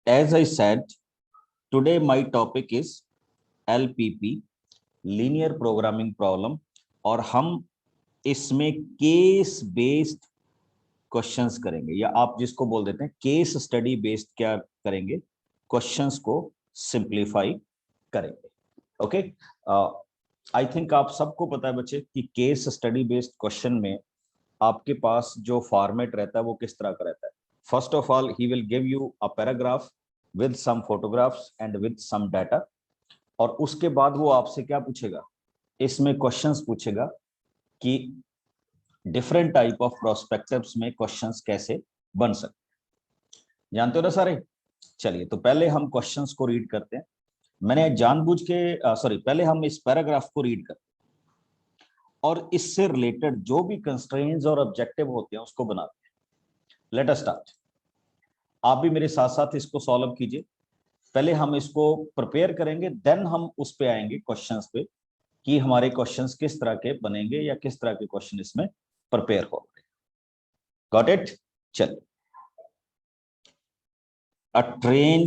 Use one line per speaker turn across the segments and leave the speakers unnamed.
As I said, today my topic is LPP, linear programming problem, और हम इसमें case based questions करेंगे, या आप जिसको बोल देते हैं केस स्टडी बेस्ड क्या करेंगे, क्वेश्चंस को सिंप्लीफाई करेंगे। ओके, आई थिंक आप सबको पता है बच्चे कि केस स्टडी बेस्ड क्वेश्चन में आपके पास जो फॉर्मेट रहता है वो किस तरह का रहता है। First of all he will give you a paragraph with some photographs and with some data, और उसके बाद वो आपसे क्या पूछेगा, इसमें क्वेश्चंस पूछेगा कि डिफरेंट टाइप ऑफ प्रोस्पेक्टिव्स में क्वेश्चंस कैसे बन सकते हैं। जानते हो ना सारे? चलिए, तो पहले हम क्वेश्चंस को रीड करते हैं। मैंने जानबूझ के पहले हम इस पैराग्राफ को रीड करते हैं और इससे रिलेटेड जो भी कंस्ट्रेंट्स और ऑब्जेक्टिव होते हैं उसको बनाते हैं। Let us start. आप भी मेरे साथ साथ इसको सॉल्व कीजिए। पहले हम इसको प्रिपेयर करेंगे, देन हम उस पे आएंगे क्वेश्चंस पे कि हमारे क्वेश्चंस किस तरह के बनेंगे या किस तरह के क्वेश्चन इसमें प्रिपेयर हो रहे हैं। Got it? चलिए, a train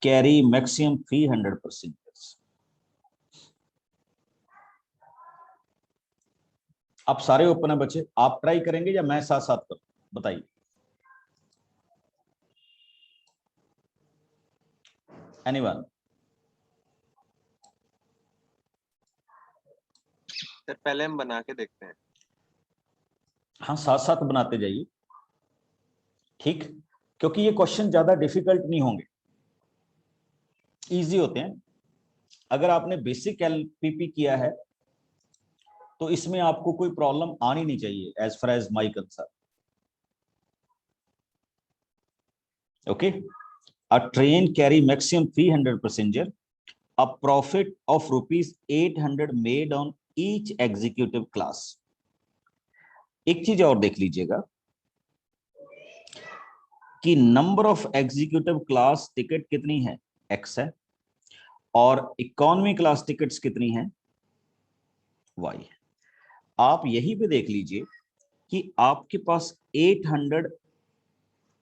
carry maximum 300 passengers. आप सारे ओपन है बच्चे, आप ट्राई करेंगे या मैं साथ साथ करूं, बताइए। एनीवन?
सर पहले हम बना के देखते हैं।
हाँ, साथ साथ बनाते जाइए, ठीक, क्योंकि ये क्वेश्चन ज्यादा डिफिकल्ट नहीं होंगे, इजी होते हैं। अगर आपने बेसिक एलपीपी किया है तो इसमें आपको कोई प्रॉब्लम आनी नहीं चाहिए as far as my concern. Okay, a train carry maximum 300 passenger, a profit of rupees 800 made on each executive class। एक चीज और देख लीजिएगा कि number of executive class ticket कितनी है, एक्स है, और इकोनॉमी क्लास टिकट्स कितनी है, वाई है। आप यही पे देख लीजिए कि आपके पास 800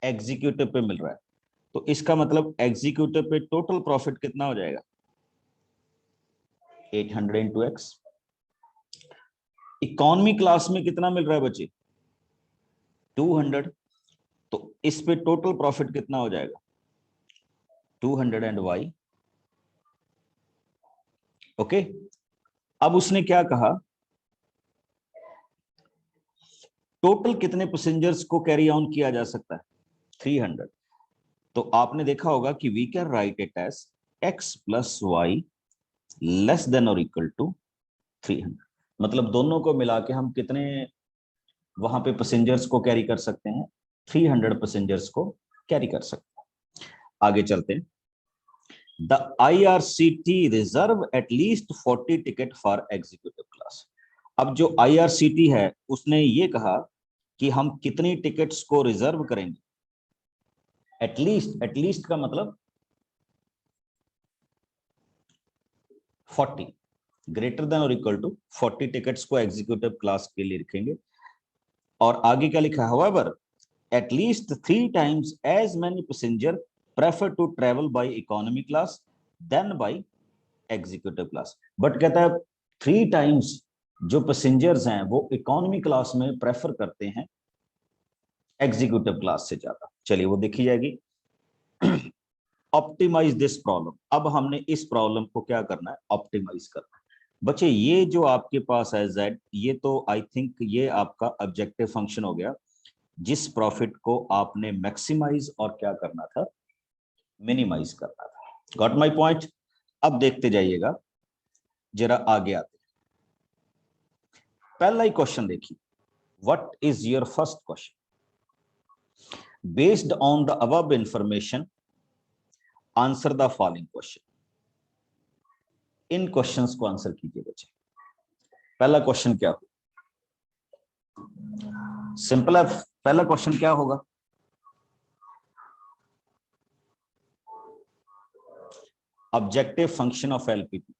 एग्जीक्यूटिव पे मिल रहा है, तो इसका मतलब एग्जीक्यूटिव पे टोटल प्रॉफिट कितना हो जाएगा, 800 इंटू एक्स। इकोनॉमी क्लास में कितना मिल रहा है बच्चे, 200, तो इस पे टोटल प्रॉफिट कितना हो जाएगा, 200 एंड वाई। ओके, अब उसने क्या कहा, टोटल कितने पैसेंजर्स को कैरी ऑन किया जा सकता है, 300। तो आपने देखा होगा कि we can write it as x plus y less than और इक्वल टू 300। मतलब दोनों को मिला के हम कितने वहां पे पैसेंजर्स को कैरी कर सकते हैं, 300 पैसेंजर्स को कैरी कर सकते हैं। आगे चलते हैं। The IRCT reserve at least 40 ticket for executive class. अब जो IRCT है उसने ये कहा कि हम कितनी टिकट्स को रिजर्व करेंगे, एटलीस्ट, एटलीस्ट का मतलब 40, ग्रेटर देन और इक्वल टू 40 टिकट्स को एग्जीक्यूटिव क्लास के लिए रखेंगे। और आगे क्या लिखा है, however at least 3 times as many passenger prefer to travel by economy class than by executive class। But कहता है 3 times जो पैसेंजर्स हैं वो इकोनॉमी क्लास में प्रेफर करते हैं एग्जीक्यूटिव क्लास से ज्यादा। चलिए वो देखी जाएगी। Optimize this problem. अब हमने इस प्रॉब्लम को क्या करना है, ऑप्टिमाइज करना है। बच्चे ये जो आपके पास है जेड, ये तो आई थिंक ये आपका ऑब्जेक्टिव फंक्शन हो गया, जिस प्रॉफिट को आपने मैक्सिमाइज और क्या करना था, मिनिमाइज करना था। Got my point? अब देखते जाइएगा, जरा आगे आते हैं। पहला ही क्वेश्चन देखिए, what is your first question, based on the above information answer the following question. In questions को आंसर कीजिए बच्चे। पहला क्वेश्चन क्या हो, सिंपल है। पहला क्वेश्चन क्या होगा, objective function of LPP.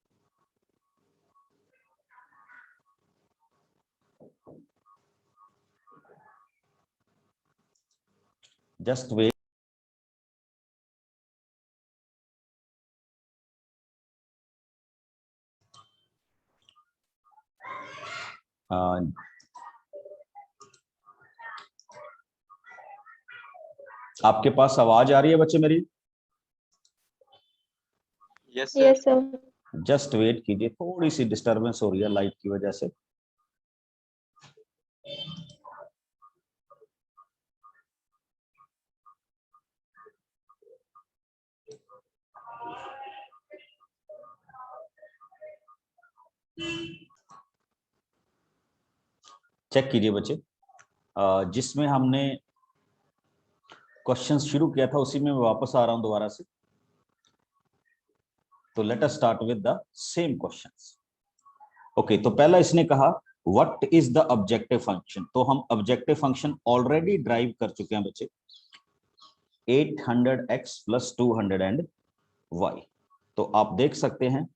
Just wait. आपके पास आवाज आ रही है बच्चे मेरी?
Yes sir.
Yes sir.
Just wait कीजिए, थोड़ी सी डिस्टरबेंस हो रही है लाइट की वजह से। चेक कीजिए बच्चे, जिसमें हमने क्वेश्चन शुरू किया था उसी में मैं वापस आ रहा हूं दोबारा से। तो let us start with the same questions. Okay, तो पहला इसने कहा what is the objective function. तो हम ऑब्जेक्टिव फंक्शन ऑलरेडी ड्राइव कर चुके हैं बच्चे, 800x प्लस 200y। तो आप देख सकते हैं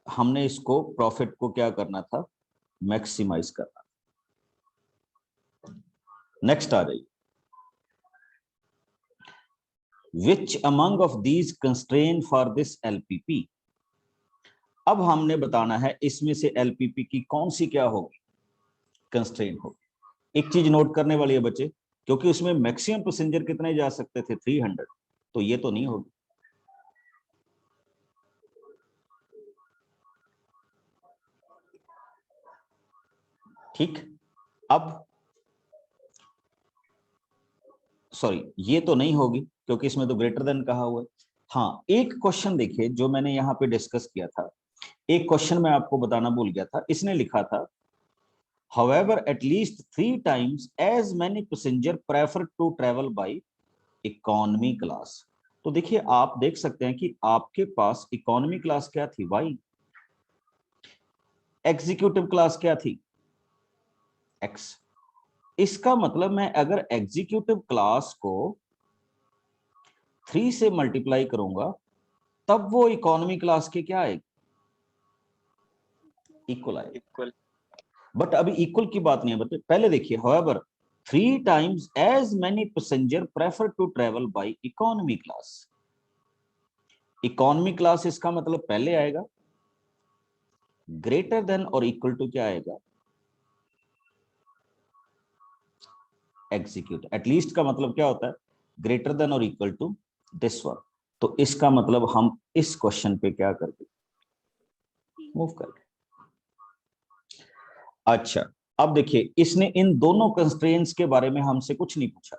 हमने इसको प्रॉफिट को क्या करना था, मैक्सिमाइज करना। नेक्स्ट आ जाइए, which among of these constraint for this LPP. अब हमने बताना है इसमें से एलपीपी की कौन सी क्या होगी, कंस्ट्रेंट होगी। एक चीज नोट करने वाली है बच्चे, क्योंकि उसमें मैक्सिमम पैसेंजर कितने जा सकते थे, 300, तो ये तो नहीं होगी। ठीक, अब सॉरी ये तो नहीं होगी क्योंकि इसमें तो ग्रेटर देन कहा हुआ है। हाँ, एक क्वेश्चन देखिए जो मैंने यहाँ पे डिस्कस किया था, एक क्वेश्चन मैं आपको बताना भूल गया था। इसने लिखा था however at least 3 times as many passenger prefer to travel by economy class। तो देखिए आप देख सकते हैं कि आपके पास इकोनॉमी क्लास क्या थी, वाई, एग्जीक्यूटिव क्लास क्या थी, एक्स। इसका मतलब मैं अगर एग्जीक्यूटिव क्लास को 3 से मल्टीप्लाई करूंगा तब वो इकोनॉमी क्लास के क्या आएगी, इक्वल आएगी।
इक्वल।
बट अभी इक्वल की बात नहीं है बच्चे, पहले देखिए however 3 times as many passenger prefer to travel by economy class। Economy class इसका मतलब पहले आएगा, ग्रेटर देन और इक्वल टू क्या आएगा, एग्जीक्यूट। एटलीस्ट का मतलब क्या होता है, ग्रेटर देन और इक्वल टू दिस वन। तो इसका मतलब हम इस क्वेश्चन पे क्या करते, मूव करके। अच्छा, अब देखिए इसने इन दोनों कंस्ट्रेंट्स के बारे में हमसे कुछ नहीं पूछा,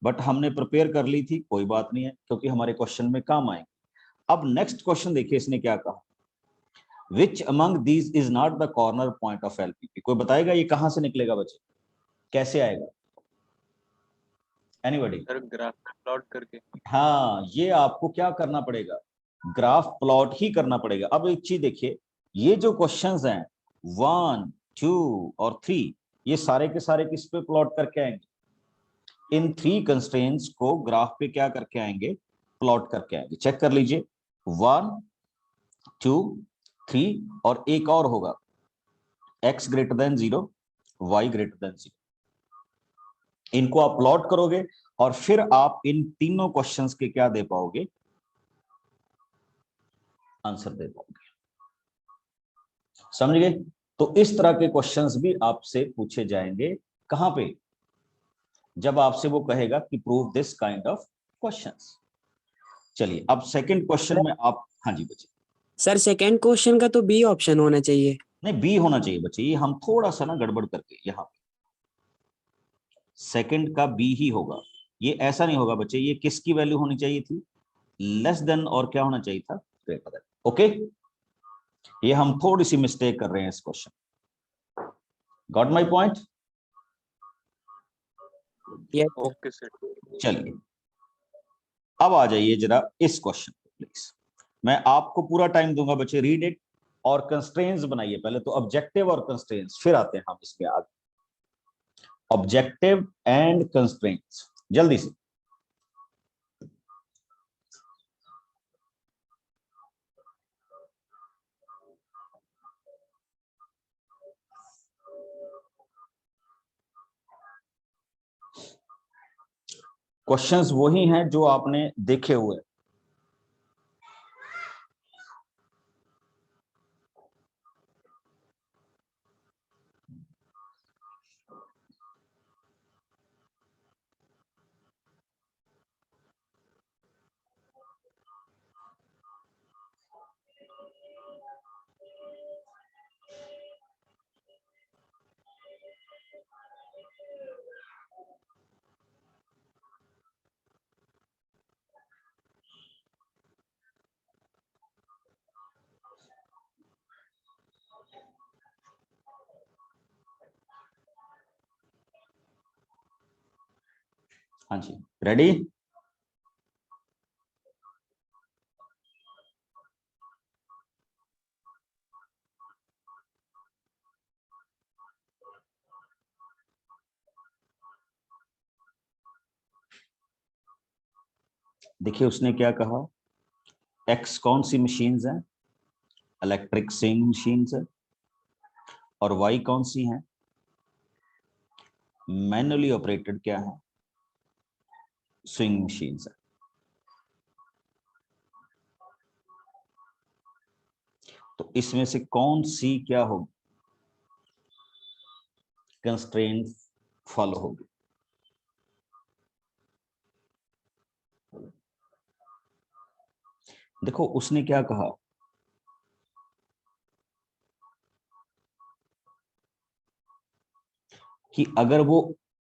बट हमने प्रिपेयर कर ली थी, कोई बात नहीं है क्योंकि हमारे क्वेश्चन में काम आएंगे। अब नेक्स्ट क्वेश्चन देखिए इसने क्या कहा, which among these is not the corner point of LPP. कोई बताएगा ये कहां से निकलेगा बच्चे, कैसे आएगा, एनीबॉडी?
सर ग्राफ में प्लॉट करके।
हाँ, ये आपको क्या करना पड़ेगा, ग्राफ प्लॉट ही करना पड़ेगा। अब एक चीज देखिए, ये जो क्वेश्चंस हैं 1, 2 और 3, ये सारे के सारे किस पे प्लॉट करके आएंगे, इन 3 कंस्ट्रेंट्स को ग्राफ पे क्या करके आएंगे, प्लॉट करके आएंगे। चेक कर लीजिए, 1, 2, 3 और एक और होगा, x greater than 0, y greater than 0। इनको आप प्लॉट करोगे और फिर आप इन तीनों क्वेश्चंस के क्या दे पाओगे, आंसर दे पाओगे। समझ गए? तो इस तरह के क्वेश्चंस भी आपसे पूछे जाएंगे, कहां पे, जब आपसे वो कहेगा कि prove this kind of questions. चलिए अब सेकंड क्वेश्चन में आप, हाँ जी बच्चे।
सर सेकंड क्वेश्चन का तो बी ऑप्शन होना चाहिए।
नहीं, बी होना चाहिए बच्चे, ये हम थोड़ा सा ना गड़बड़ करके यहाँ पे सेकंड का बी ही होगा। ये ऐसा नहीं होगा बच्चे, ये किसकी वैल्यू होनी चाहिए थी, लेस देन और क्या होना चाहिए था, ग्रेटर देन। ओके, ये हम थोड़ी सी मिस्टेक कर रहे हैं इस question. Got my point?
Okay sir.
चलिए अब आ जाइए जरा इस क्वेश्चन पे प्लीज। मैं आपको पूरा टाइम दूंगा बच्चे, रीड इट और कंस्ट्रेंट्स बनाइए पहले। तो ऑब्जेक्टिव और कंस्ट्रेंट्स, फिर आते हैं हम इसमें आगे। ऑब्जेक्टिव एंड कंस्ट्रेंट्स, जल्दी से। क्वेश्चंस वही हैं जो आपने देखे हुए। हाँ जी, रेडी? देखिए उसने क्या कहा, एक्स कौन सी मशीन्स हैं, इलेक्ट्रिक स्विंग मशीन्स है, और वाई कौन सी हैं, मैनुअली ऑपरेटेड क्या है, स्विंग मशीन्स है। तो इसमें से कौन सी क्या होगी, कंस्ट्रेंट फॉलो होगी। देखो उसने क्या कहा कि अगर वो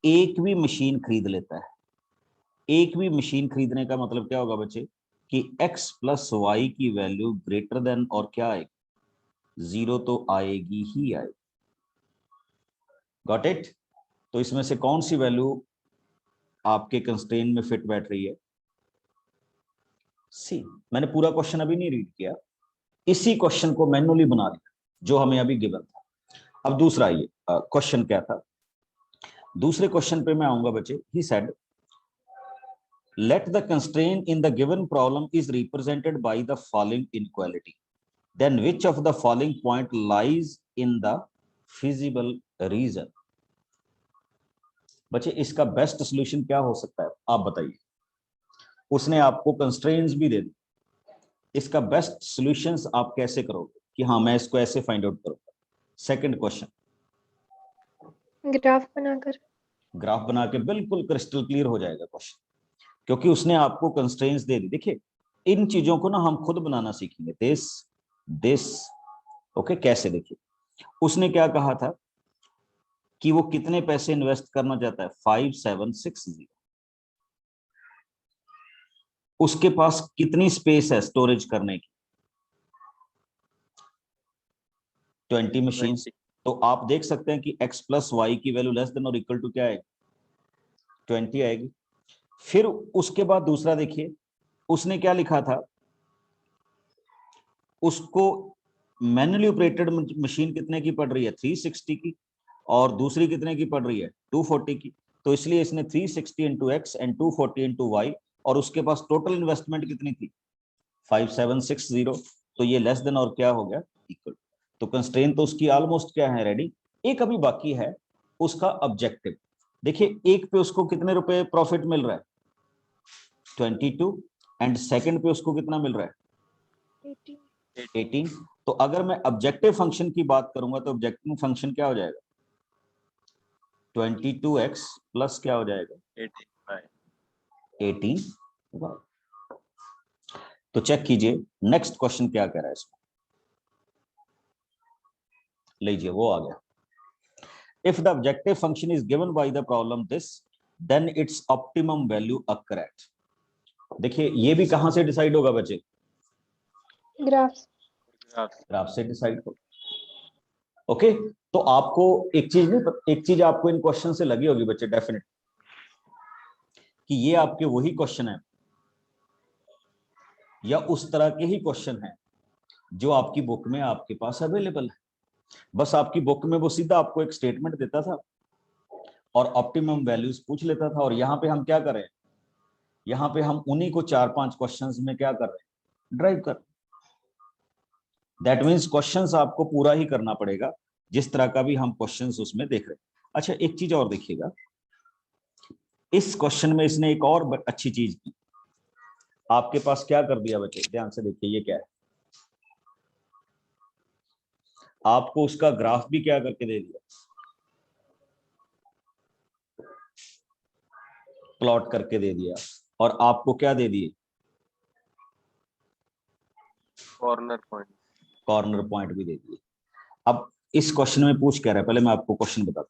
एक भी मशीन खरीद लेता है, एक भी मशीन खरीदने का मतलब क्या होगा बच्चे, कि x प्लस वाई की वैल्यू ग्रेटर देन और क्या आएगी, 0 तो आएगी ही आएगी। Got it? तो इसमें से कौन सी वैल्यू आपके कंस्ट्रेंट में फिट बैठ रही है, सी। मैंने पूरा क्वेश्चन अभी नहीं रीड किया, इसी क्वेश्चन को मैनुअली बना लिया जो हमें अभी गिवन था। अब दूसरा ये क्वेश्चन क्या था, दूसरे क्वेश्चन पे मैं आऊंगा बच्चे। He said let the constraint in the given problem is represented by the following inequality, then which of the following point lies in the feasible region। बच्चे इसका बेस्ट सोल्यूशन क्या हो सकता है, आप बताइए। उसने आपको कंस्ट्रेंट्स भी दे दी, इसका बेस्ट सॉल्यूशंस आप कैसे करोगे कि हाँ मैं इसको ऐसे फाइंड आउट करूंगा। सेकंड क्वेश्चन,
ग्राफ बनाकर।
ग्राफ बना के बिल्कुल क्रिस्टल क्लियर हो जाएगा क्वेश्चन, क्योंकि उसने आपको कंस्ट्रेंट्स दे दी। देखिए इन चीजों को ना हम खुद बनाना सीखेंगे, दिस ओके। कैसे, देखिए उसने क्या कहा था कि वो कितने पैसे इन्वेस्ट करना चाहता है, 5760। उसके पास कितनी स्पेस है स्टोरेज करने की, 20 मशीन। तो आप देख सकते हैं कि x प्लस वाई की वैल्यू लेस देन और इक्वल टू क्या आएगी, 20 आएगी। फिर उसके बाद दूसरा देखिए उसने क्या लिखा था, उसको मैनुअली ऑपरेटेड मशीन कितने की पड़ रही है, 360 की, और दूसरी कितने की पड़ रही है, 240 की। तो इसलिए इसने 360 into x and 240 into y, और उसके पास टोटल इन्वेस्टमेंट कितनी थी, 5760। तो ये लेस देन और क्या हो गया, इक्वल। तो कंस्ट्रेंट तो उसकी ऑलमोस्ट क्या है, रेडी। एक अभी बाकी है उसका ऑब्जेक्टिव। देखिए एक पे उसको कितने रुपए प्रॉफिट मिल रहा है, 22, एंड सेकंड पे उसको कितना मिल रहा है, 18। तो अगर मैं ऑब्जेक्टिव फंक्शन की बात करूंगा तो ऑब्जेक्टिव फंक्शन क्या हो जाएगा, 22x प्लस क्या हो जाएगा, 18। तो चेक कीजिए नेक्स्ट क्वेश्चन क्या कह रहा है इसमें, लीजिए वो आ गया। If the objective function is given by the problem this, then its optimum value occur at. देखिए ये भी कहां से डिसाइड होगा बच्चे, ग्राफ से डिसाइड होगा। ओके तो आपको एक चीज नहीं, एक चीज आपको इन क्वेश्चन से लगी होगी बच्चे डेफिनेट, कि ये आपके वही क्वेश्चन है या उस तरह के ही क्वेश्चन है जो आपकी बुक में आपके पास अवेलेबल है। बस आपकी बुक में वो सीधा आपको एक स्टेटमेंट देता था और ऑप्टिमम वैल्यूज पूछ लेता था, और यहाँ पे हम क्या कर रहे हैं, यहाँ पे हम उन्हीं को 4-5 क्वेश्चंस में क्या कर रहे हैं, ड्राइव कर। दैट मीन्स क्वेश्चंस आपको पूरा ही करना पड़ेगा जिस तरह का भी हम क्वेश्चंस उसमें देख रहे हैं। अच्छा एक चीज और देखिएगा, इस क्वेश्चन में इसने एक और अच्छी चीज की, आपके पास क्या कर दिया बच्चे, ध्यान से देखिए ये क्या है, आपको उसका ग्राफ भी क्या करके दे दिया, प्लॉट करके दे दिया, और आपको क्या दे दिए, कॉर्नर पॉइंट भी दे दिए। अब इस क्वेश्चन में पूछ क्या रहा है, पहले मैं आपको क्वेश्चन बताता हूं।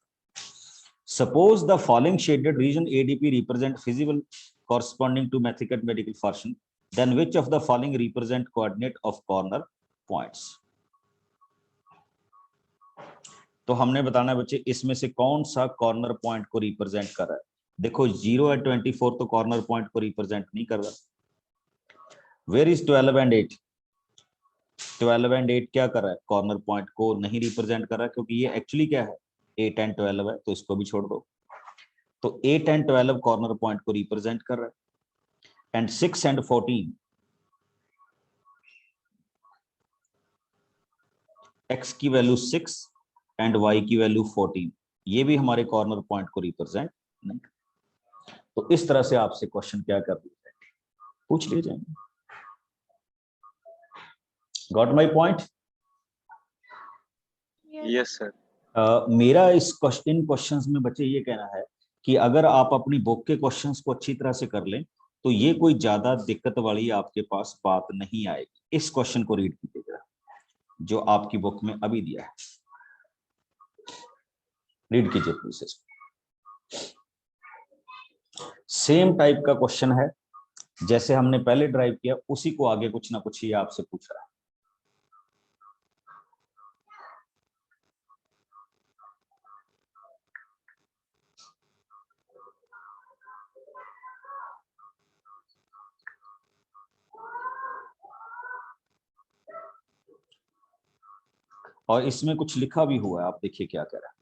Suppose the following shaded region ADP represent feasible corresponding to mathematical function, then which of the following represent coordinate of corner points। तो हमने बताना है बच्चे इसमें से कौन सा कॉर्नर पॉइंट को रिप्रेजेंट कर रहा है। देखो 0 और 24 तो कॉर्नर पॉइंट को रिप्रेजेंट नहीं कर रहा। Where is 12 and 8? 12 एंड 8 क्या कर रहा है? कॉर्नर पॉइंट को नहीं रिप्रेजेंट कर रहा, क्योंकि ये एक्चुअली क्या है, 8 एंड 12 है, तो इसको भी छोड़ दो। तो 8 एंड 12 कॉर्नर पॉइंट को रिप्रेजेंट कर रहा है। एंड 6 एंड 14, x की वैल्यू 6 एंड y की वैल्यू 14, ये भी हमारे कॉर्नर पॉइंट को रिप्रेजेंट नहीं। तो इस तरह से आपसे क्वेश्चन क्या कर लिए जाएंगे, पूछ लिए जाएंगे। Got my point?
Yes sir.
मेरा इन क्वेश्चंस में बच्चे ये कहना है कि अगर आप अपनी बुक के क्वेश्चंस को अच्छी तरह से कर लें तो ये कोई ज्यादा दिक्कत वाली आपके पास बात नहीं आएगी। इस क्वेश्चन को रीड कीजिएगा जो आपकी बुक में अभी दिया है, रीड कीजिए प्लीज। सेम टाइप का क्वेश्चन है जैसे हमने पहले ड्राइव किया, उसी को आगे कुछ ना कुछ ये आपसे पूछ रहा है। और इसमें कुछ लिखा भी हुआ है, आप देखिए क्या कह रहा है।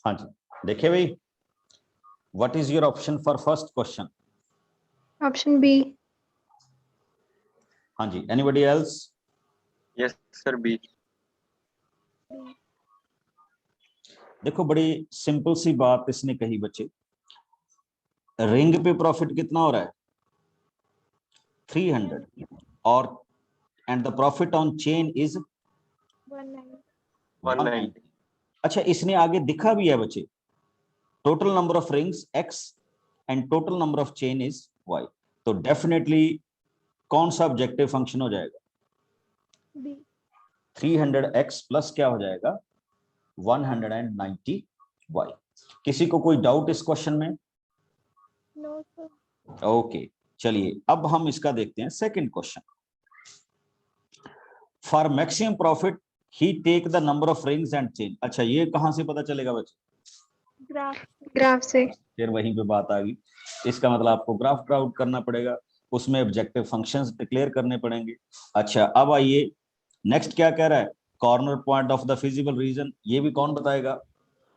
हाँ जी, देखिए भाई, what is your option for first question?
Option B.
हाँ जी, anybody else?
Yes sir, B.
देखो बड़ी सिंपल सी बात इसने कही बच्चे, रिंग पे प्रॉफिट कितना हो रहा है? 300, और and the profit on chain is 190। अच्छा, इसने आगे दिखा भी है बच्चे, total number of rings x and total number of chain is y। तो डेफिनेटली कौन सा ऑब्जेक्टिव फंक्शन हो जाएगा?
बी।
300x प्लस क्या हो जाएगा? 190y। किसी को कोई डाउट इस क्वेश्चन में?
No sir.
ओके, चलिए अब हम इसका देखते हैं second question. For maximum profit he take the number of rings and chain. अच्छा, ये कहां से पता चलेगा बच्चे?
ग्राफ से।
फिर वहीं पे बात आ गई, इसका मतलब आपको ग्राफ ड्रा आउट करना पड़ेगा, उसमें ऑब्जेक्टिव फंक्शंस डिक्लेयर करने पड़ेंगे। अच्छा, अब आइए नेक्स्ट क्या कह रहा है? Corner point of the feasible region, ये भी कौन बताएगा?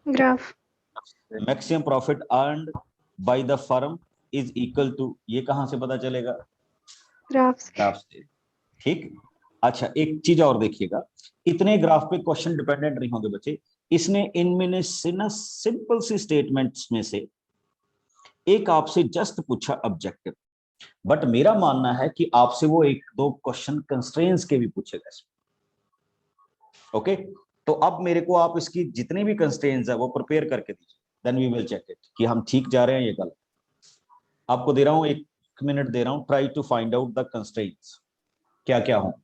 Graph.
Maximum profit earned by the firm is equal to, ये कहां से पता चलेगा?
ग्राफ से।
ग्राफ से, ठीक। अच्छा, एक चीज और देखिएगा, इतने ग्राफ पे क्वेश्चन डिपेंडेंट नहीं होंगे बच्चे। इसने इनमें से ना सिंपल सी स्टेटमेंट्स में से एक आपसे जस्ट पूछा ऑब्जेक्टिव, बट मेरा मानना है कि आपसे वो एक दो क्वेश्चन कंस्ट्रेंट्स के भी पूछेगा इसमें। ओके, तो अब मेरे को आप इसकी जितनी भी कंस्ट्रेंट्स है वो प्रिपेयर करके दीजिए, then we will check it कि हम ठीक जा रहे हैं ये गलत। आपको दे रहा हूं 1 मिनट दे रहा हूं, try to find out the constraints क्या क्या हो।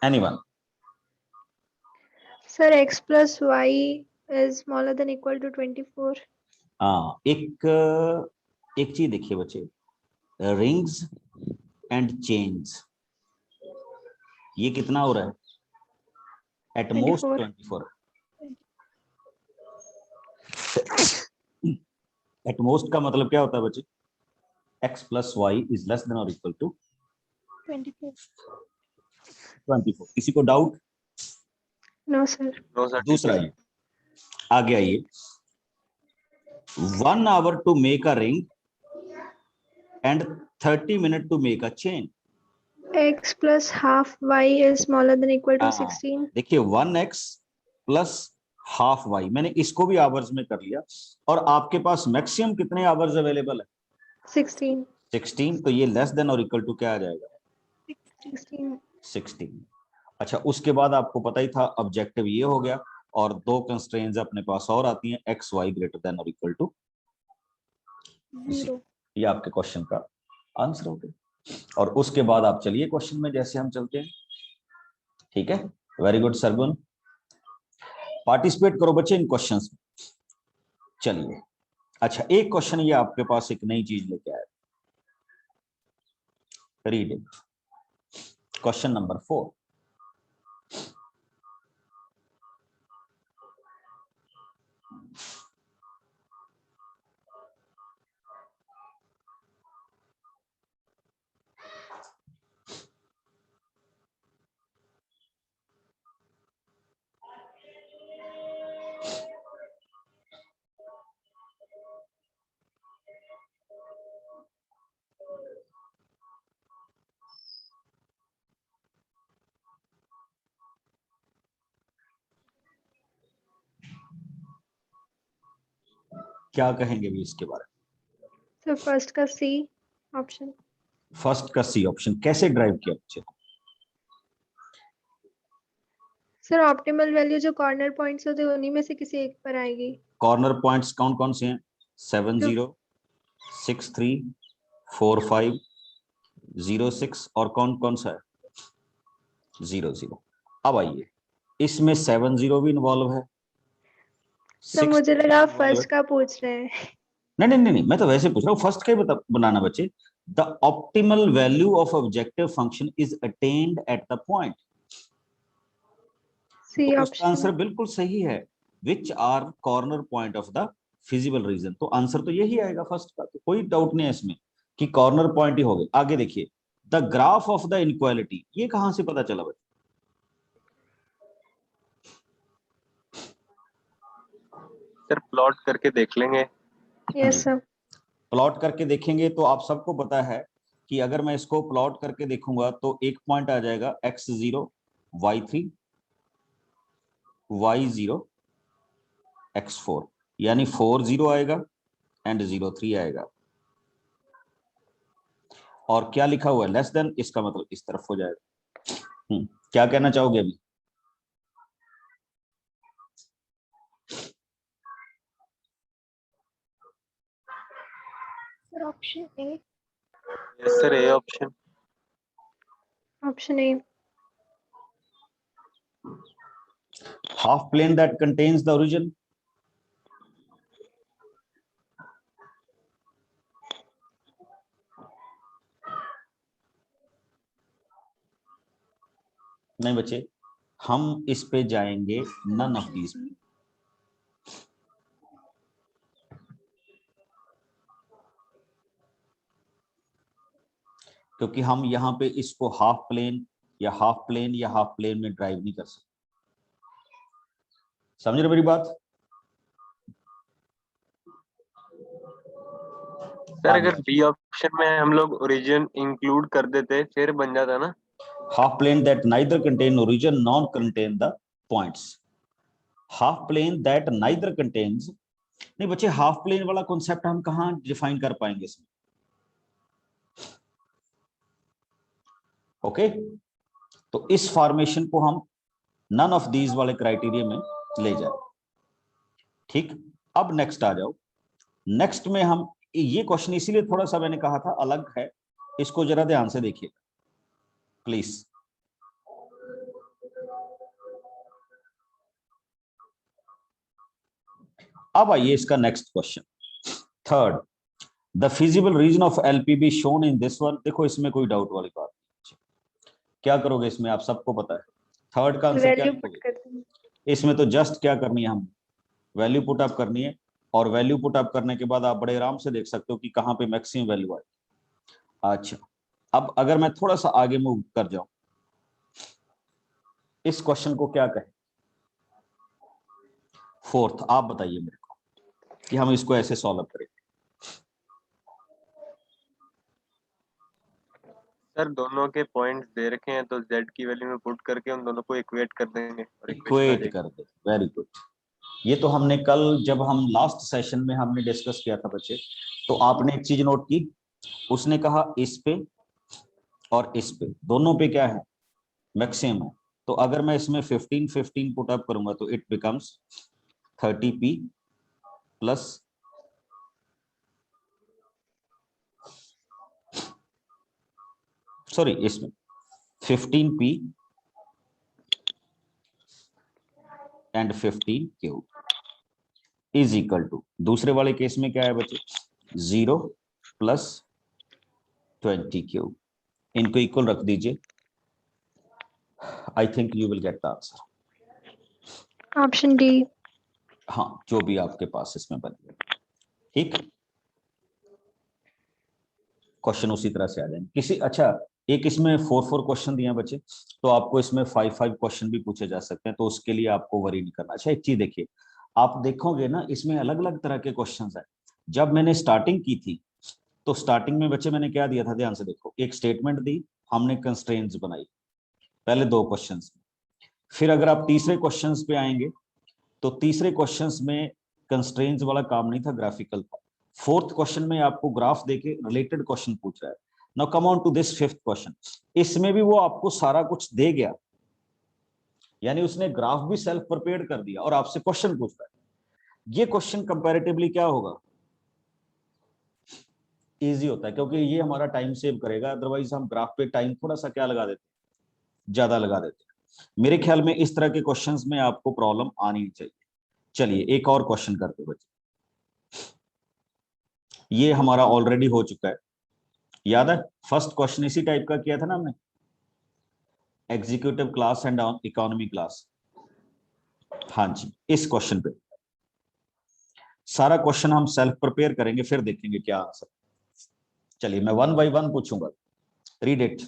Anyone?
Sir x plus y is smaller than equal to 24.
हाँ, एक चीज देखिए बच्चे, रिंग्स एंड चेन्स, ये कितना हो रहा है? At most 24। एट मोस्ट का मतलब क्या होता है बच्चे? x plus y is less than और इक्वल टू
24.
24. किसी को doubt?
No, sir.
No sir.
दूसरा ये आगे आइए, 1 hour to make a ring and 30 minutes to make a chain.
X plus half Y is smaller than equal to
हाँ,
16.
देखिए 1x plus half y, मैंने इसको भी आवर्स में कर लिया, और आपके पास मैक्सिमम कितने आवर्स अवेलेबल है?
16.
16, तो ये लेस देन और इक्वल टू क्या आ जाएगा?
16.
16। अच्छा, उसके बाद आपको पता ही था ऑब्जेक्टिव ये हो गया, और दो कंस्ट्रेंट्स अपने पास और आती हैं, एक्स वाई ग्रेटर देन और इक्वल टू
0.
ये आपके क्वेश्चन का आंसर हो गया। और उसके बाद आप चलिए क्वेश्चन में जैसे हम चलते हैं, ठीक है? वेरी गुड सरगुन, पार्टिसिपेट करो बच्चे इन क्वेश्चंस में। चलिए, अच्छा एक क्वेश्चन ये आपके पास एक नई चीज लेके आया, रीड इट। क्वेश्चन नंबर 4, क्या कहेंगे भी इसके बारे में?
So first का C option.
फर्स्ट का सी ऑप्शन कैसे ड्राइव किया बच्चे?
सर ऑप्टिमल वैल्यू जो कॉर्नर पॉइंट्स होते हैं उन्हीं में से किसी एक पर आएगी।
कॉर्नर पॉइंट्स कौन कौन से हैं? 7 0 6 3 4 5 0 6, और कौन कौन सा है? 0 0। अब आइए, इसमें 7 0 भी इन्वॉल्व है।
तो
6
मुझे लगा
involve
फर्स्ट
है।
का पूछ रहे हैं।
नहीं, मैं तो वैसे पूछ रहा हूँ, फर्स्ट का ही बनाना बच्चे। The optimal value of objective function is attained at the point.
C
तो उसका
ऑप्शन।
आंसर बिल्कुल सही है, which are corner point of the feasible region. तो आंसर तो यही आएगा फर्स्ट का, तो कोई डाउट नहीं है इसमें कि कॉर्नर पॉइंट ही हो गए। आगे देखिए, the graph of the inequality, ये कहां से पता चला बच्चे?
सर प्लॉट करके देख लेंगे।
Yes sir.
प्लॉट करके देखेंगे तो आप सबको पता है कि अगर मैं इसको प्लॉट करके देखूंगा तो एक पॉइंट आ जाएगा x0 y3 y0 x4, यानी 4 0 आएगा एंड 0 3 आएगा, और क्या लिखा हुआ है? लेस देन, इसका मतलब इस तरफ हो जाएगा। क्या कहना चाहोगे अभी?
Sir option A.
Yes sir, A option.
Option A.
Half plane that contains the origin. नहीं बच्चे, हम इस पे जाएंगे नन ऑफ दीज, क्योंकि हम यहाँ पे इसको हाफ प्लेन या हाफ प्लेन या हाफ प्लेन में ड्राइव नहीं कर सकते। समझ रहे मेरी बात?
सर अगर बी ऑप्शन में हम लोग ओरिजिन इंक्लूड कर देते फिर बन जाता ना।
half plane that neither contain origin nor contain the points. half plane that neither contains, नहीं बच्चे, हाफ प्लेन वाला कॉन्सेप्ट हम कहां डिफाइन कर पाएंगे इसमें? ओके, तो इस फॉर्मेशन को हम नन ऑफ दीज वाले क्राइटेरिया में ले जाए। ठीक, अब नेक्स्ट आ जाओ। नेक्स्ट में हम, ये क्वेश्चन इसीलिए थोड़ा सा मैंने कहा था अलग है, इसको जरा ध्यान से देखिए प्लीज। अब आइए इसका next question, third, the feasible region of LPP shown in this one. देखो इसमें कोई डाउट वाली बात नहीं, क्या करोगे इसमें? आप सबको पता है थर्ड का आंसर क्या
वैल्यू पुट
लिखोगे?
कर देंगे।
इसमें तो जस्ट क्या करनी है, हम वैल्यू पुट अप करनी है, और वैल्यू पुट अप करने के बाद आप बड़े आराम से देख सकते हो कि कहां पे मैक्सिमम वैल्यू आए। अच्छा, अब अगर मैं थोड़ा सा आगे मूव कर जाऊं, इस क्वेश्चन को क्या कहें? फोर्थ, आप बताइए मेरे को कि हम इसको ऐसे सॉल्व करें।
सर दोनों के पॉइंट्स दे रखे हैं तो z की वैल्यू में पुट करके उन दोनों को इक्वेट कर देंगे और इक्वेशन आ
इक्वेट
जाएगी।
कर दे, वेरी गुड। ये तो हमने कल जब हम लास्ट सेशन में हमने डिस्कस किया था बच्चे, तो आपने एक चीज नोट की, उसने कहा इस पे और इस पे दोनों पे क्या है, मैक्सिमम है। तो अगर मैं इसमें 15 15 पुट अप करूंगा तो it becomes 30p plus sorry इसमें 15p and 15q is equal to, दूसरे वाले केस में क्या है बच्चे, 0 प्लस 20q। इनको इक्वल रख दीजिए, I think you will get the answer.
Option D.
हाँ, जो भी आपके पास इसमें बने, ठीक। क्वेश्चन उसी तरह से आ जाएंगे किसी, अच्छा एक इसमें 4 क्वेश्चन दिए हैं बच्चे, तो आपको इसमें 5 क्वेश्चन भी पूछे जा सकते हैं, तो उसके लिए आपको वरी नहीं करना। अच्छा एक चीज देखिए, आप देखोगे ना इसमें अलग अलग तरह के क्वेश्चन है। जब मैंने स्टार्टिंग की थी तो स्टार्टिंग में बच्चे मैंने क्या दिया था, ध्यान से देखो, एक स्टेटमेंट दी, हमने कंस्ट्रेंट्स बनाई पहले 2 क्वेश्चंस में। फिर अगर आप तीसरे क्वेश्चंस पे आएंगे तो तीसरे क्वेश्चंस में कंस्ट्रेंट्स वाला काम नहीं था, ग्राफिकल था। फोर्थ क्वेश्चन में आपको ग्राफ देके रिलेटेड क्वेश्चन पूछ रहा है। Now come on to this fifth question, इसमें भी वो आपको सारा कुछ दे गया, यानी उसने ग्राफ भी सेल्फ प्रिपेयर कर दिया और आपसे क्वेश्चन पूछ रहा है। ये क्वेश्चन कंपैरेटिवली क्या होगा, इजी होता है, क्योंकि ये हमारा टाइम सेव करेगा। अदरवाइज हम ग्राफ पे टाइम थोड़ा सा क्या लगा देते, ज्यादा लगा देते हैं। मेरे ख्याल में इस तरह के क्वेश्चंस में आपको प्रॉब्लम आनी नहीं चाहिए। चलिए एक और क्वेश्चन करते बच्चे, ये हमारा ऑलरेडी हो चुका है, याद है फर्स्ट क्वेश्चन इसी टाइप का किया था ना हमने, executive class and economy class. हाँ जी, इस क्वेश्चन पे सारा क्वेश्चन हम सेल्फ प्रिपेयर करेंगे, फिर देखेंगे क्या आंसर। चलिए मैं 1 बाय 1 पूछूंगा, रीड इट।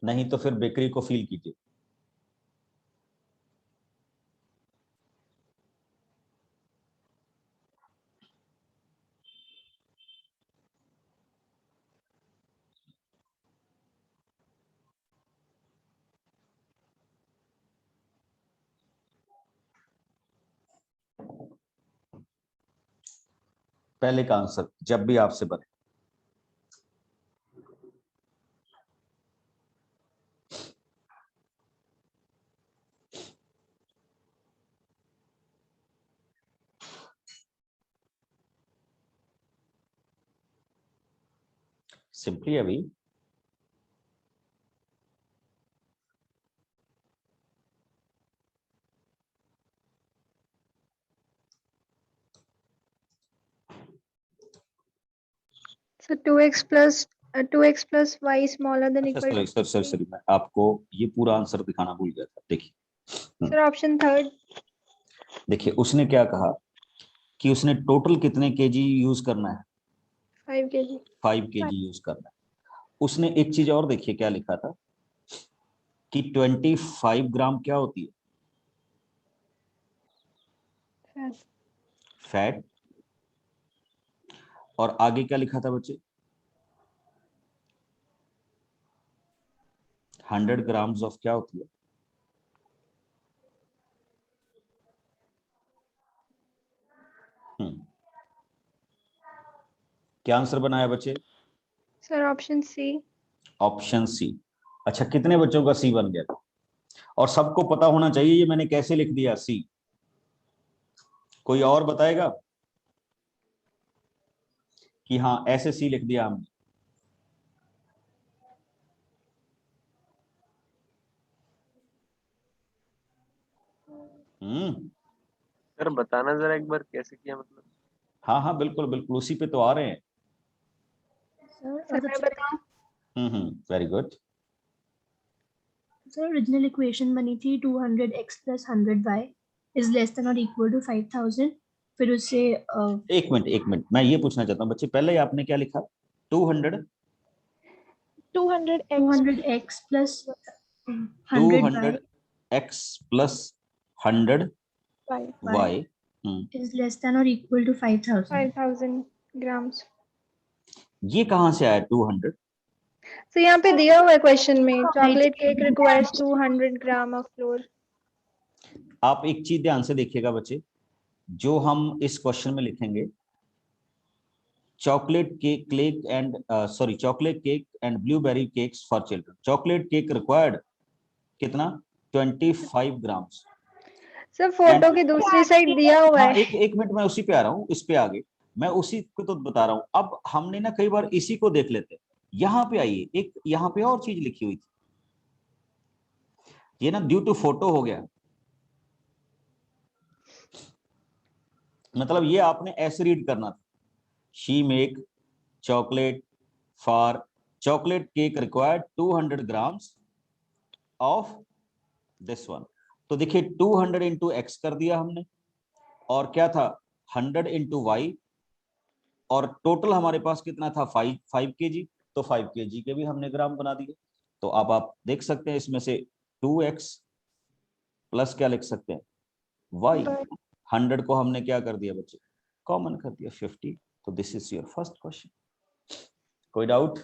नहीं तो फिर बेकरी को फील कीजिए। पहले का आंसर जब भी आपसे बने। सिंपली अभी
So 2x plus y smaller than equal to
sir मैं आपको ये पूरा आंसर दिखाना भूल गया था। देखिए
सर ऑप्शन थर्ड।
देखिए उसने क्या कहा कि उसने टोटल कितने केजी यूज करना है,
5 kg।
5 केजी यूज करना है। उसने एक चीज और देखिए क्या लिखा था कि 25 ग्राम क्या होती है, फैट। और आगे क्या लिखा था बच्चे, 100 ग्राम्स ऑफ क्या होती है, क्या आंसर बनाया बच्चे,
sir option C.
Option C. अच्छा कितने बच्चों का सी बन गया था, और सबको पता होना चाहिए ये मैंने कैसे लिख दिया सी, कोई और बताएगा कि हाँ ऐसे सी लिख दिया हमने।
सर बताना जरा एक बार कैसे किया मतलब।
हाँ हाँ बिल्कुल बिल्कुल, उसी पे तो आ रहे हैं।
सर मैं बताऊं?
Very good.
Sir original equation बनी थी 200x plus 100y। is less than or equal to 5000, फिर उससे
एक मिनट मैं ये पूछना चाहता हूँ बच्चे, पहले आपने क्या लिखा? 200
200x
200x plus 100y
200x plus 100y
y
is less than or equal to 5000.
5000 grams.
ये कहाँ से आया 200?
So यहाँ पे दिया हुआ है क्वेश्चन में, chocolate cake requires 200 gram of flour.
आप एक चीज ध्यान से देखिएगा बच्चे, जो हम इस क्वेश्चन में लिखेंगे, chocolate cake and blueberry cakes for children, chocolate cake required कितना? 25 ग्राम्स।
सर फोटो की दूसरी साइड दिया हुआ
हाँ,
है।
एक मिनट, मैं उसी पे आ रहा हूँ, इस पे आगे मैं उसी को तो बता रहा हूँ। अब हमने ना कई बार इसी को देख लेते हैं। यहाँ पे आइए, एक यहाँ पे और चीज लिखी हुई थी, ये ना ड्यू टू फोटो हो गया, मतलब ये आपने ऐसे रीड करना था, she make chocolate for chocolate cake required 200 grams of this one. तो देखिए 200 इंटू एक्स कर दिया हमने, और क्या था 100 इंटू वाई, और टोटल हमारे पास कितना था 5 केजी, तो 5 केजी के भी हमने ग्राम बना दिए। तो अब आप देख सकते हैं इसमें से 2x प्लस क्या लिख सकते हैं y, 100 को हमने क्या कर दिया बच्चे, कॉमन कर दिया 50। तो this is your first question. कोई डाउट?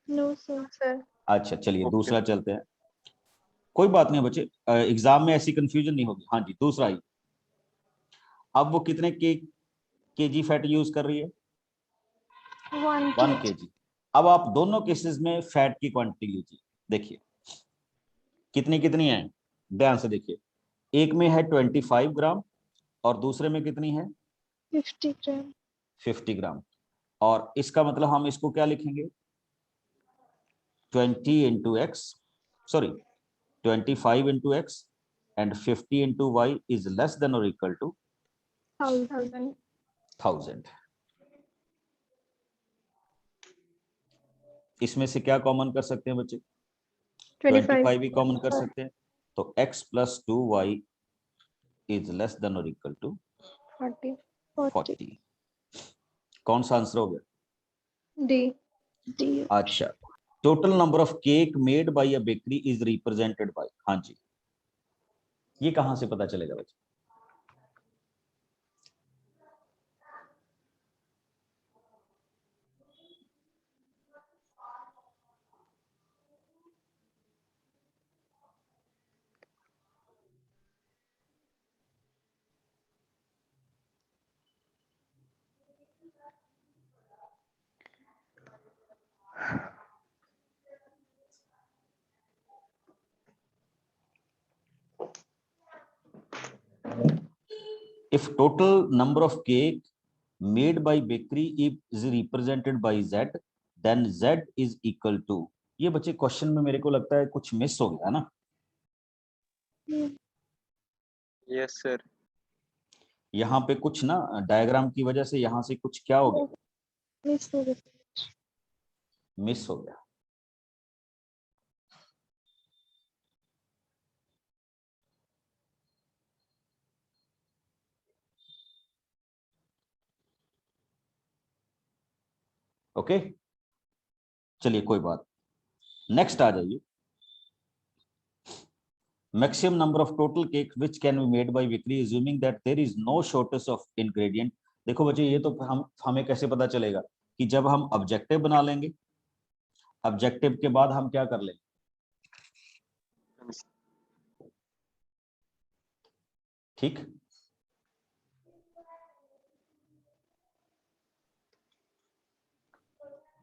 No sir.
अच्छा चलिए दूसरा चलते हैं। कोई बात नहीं बच्चे, एग्जाम में ऐसी कंफ्यूजन नहीं होगी। हाँ जी, दूसरा ही। अब वो कितने केजी फैट यूज कर रही है? 1 केजी। अब आप दोनों केसेस में फैट की क्वांटिटी लीजिए, देखिए कितनी कितनी है, ध्यान से देखिए। एक में है 25 ग्राम और दूसरे में कितनी है
50 ग्राम।
50 ग्राम। और इसका मतलब हम इसको क्या लिखेंगे, 20 into x, sorry 25 into x and 50 into y is less than और इक्वल टू 1000। इसमें से क्या कॉमन कर सकते हैं बच्चे? 25 भी कॉमन कर सकते हैं। तो x plus 2y is less than और इक्वल टू 40। कौन सा आंसर हो गया?
डी।
अच्छा, total number of cake made by a bakery is represented by, हाँ जी, ये कहां से पता चलेगा बच्चे? If total number of cake made by bakery is represented by Z, then Z is equal to, ये बच्चे क्वेश्चन में मेरे को लगता है कुछ मिस हो गया ना।
Yes sir.
यहाँ पे कुछ ना डायग्राम की वजह से यहाँ से कुछ क्या हो गया, मिस हो गया। ओके चलिए कोई बात, नेक्स्ट आ जाइए। Maximum number of total cake which can be made by bakery assuming that there is no shortage of ingredient. देखो बच्चे ये तो हमें कैसे पता चलेगा कि जब हम ऑब्जेक्टिव बना लेंगे, ऑब्जेक्टिव के बाद हम क्या कर लेंगे, ठीक,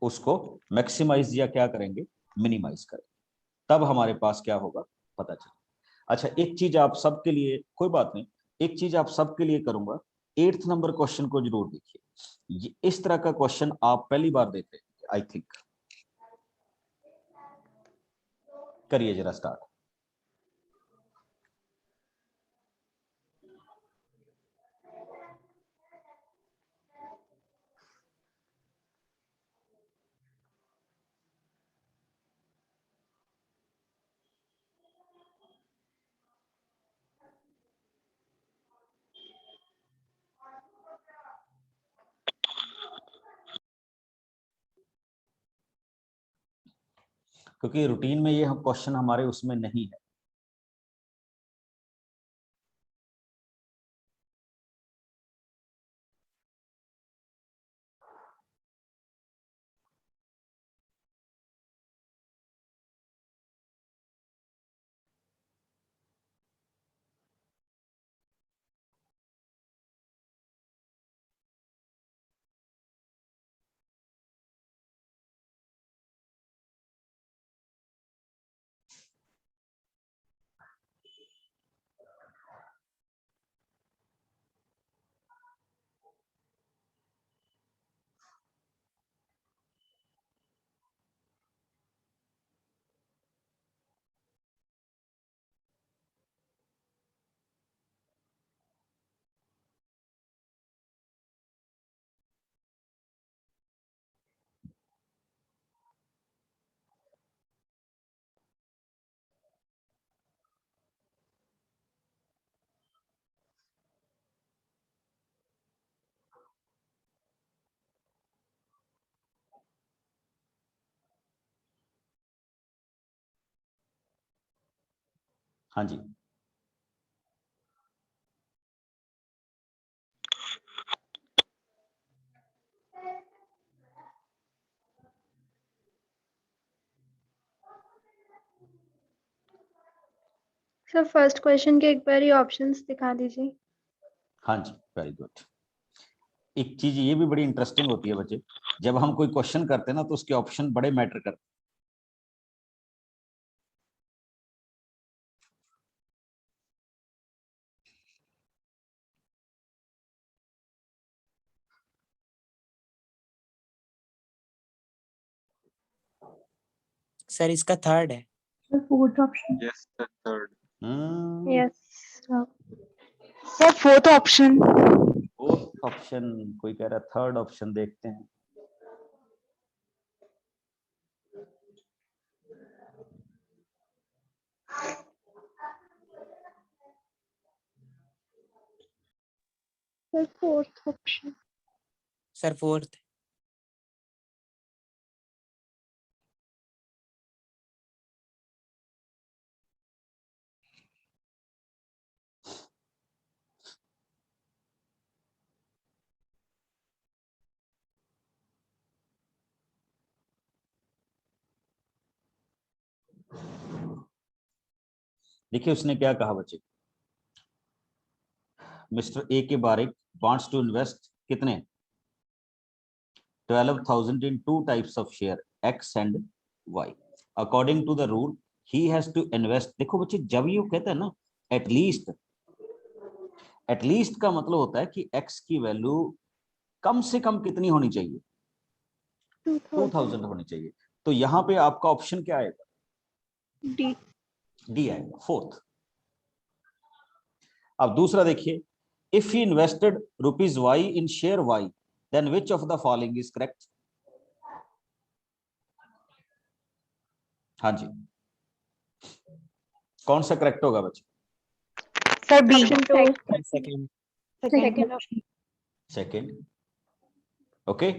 उसको मैक्सिमाइज या क्या करेंगे, मिनिमाइज करें, तब हमारे पास क्या होगा पता चले। अच्छा एक चीज आप सबके लिए, कोई बात नहीं, एक चीज आप सबके लिए करूंगा, 8th नंबर क्वेश्चन को जरूर देखिए। इस तरह का क्वेश्चन आप पहली बार देते हैं आई थिंक। करिए जरा स्टार्ट। क्योंकि रूटीन में ये क्वेश्चन हमारे उसमें नहीं है। हाँ जी,
सर फर्स्ट क्वेश्चन के एक बार ही ऑप्शंस दिखा दीजिए।
हाँ जी, वेरी गुड। एक चीज ये भी बड़ी इंटरेस्टिंग होती है बच्चे, जब हम कोई क्वेश्चन करते हैं ना तो उसके ऑप्शन बड़े मैटर करते हैं।
सर इसका थर्ड है।
So fourth option.
Yes, the third.
Yes sir fourth option.
Fourth option, कोई कह रहा है थर्ड ऑप्शन, देखते हैं।
Sir fourth option.
Sir fourth.
देखिए उसने क्या कहा बच्चे, मिस्टर ए के बारिक वांट्स टू इन्वेस्ट कितने 12,000 in two types of share X and Y. According to the rule, he has to invest. देखो बच्चे, जब ये कहते हैं ना एटलीस्ट का मतलब होता है कि X की वैल्यू कम से कम कितनी होनी चाहिए, 2,000 होनी चाहिए। तो यहाँ पे आपका ऑप्शन क्या आएगा,
डी।
डी आएगा, फोर्थ। अब दूसरा देखिए, if he invested ₹Y in share Y, then which of the following is correct? हाँ जी, कौन सा करेक्ट होगा बच्चे?
Sir B.
Second.
Second option.
Second. Okay,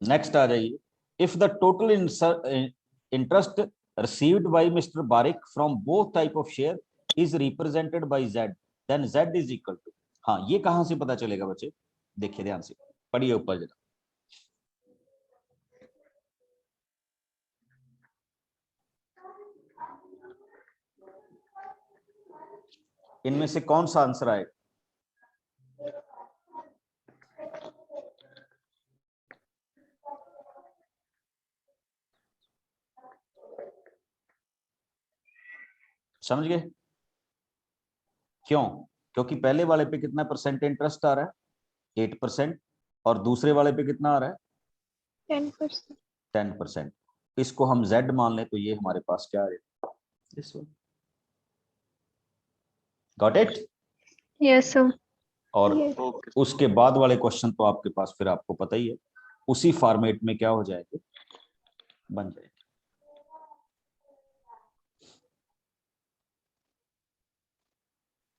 next आ जाइए, if the total interest received by Mr. Barik from both type of share is represented by Z, then Z is equal to, हाँ ये कहां से पता चलेगा बच्चे, देखिए ध्यान से पढ़िए ऊपर जरा। इनमें से कौन सा आंसर आएगा? समझ गए क्यों? क्योंकि पहले वाले पे कितना परसेंट इंटरेस्ट आ रहा है, 8%, और दूसरे वाले पे कितना आ रहा है,
10%।
10%। इसको हम Z मान लें तो ये हमारे पास क्या आ रहा है, this one. Got it?
Yes sir.
और
Okay.
उसके बाद वाले क्वेश्चन तो आपके पास फिर आपको पता ही है, उसी फॉर्मेट में क्या हो जाएगा, बन जाएगा।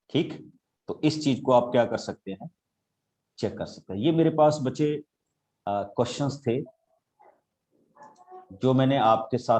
ठीक, तो इस चीज को आप क्या कर सकते हैं, चेक कर सकते हैं। ये मेरे पास बचे क्वेश्चंस थे जो मैंने आपके साथ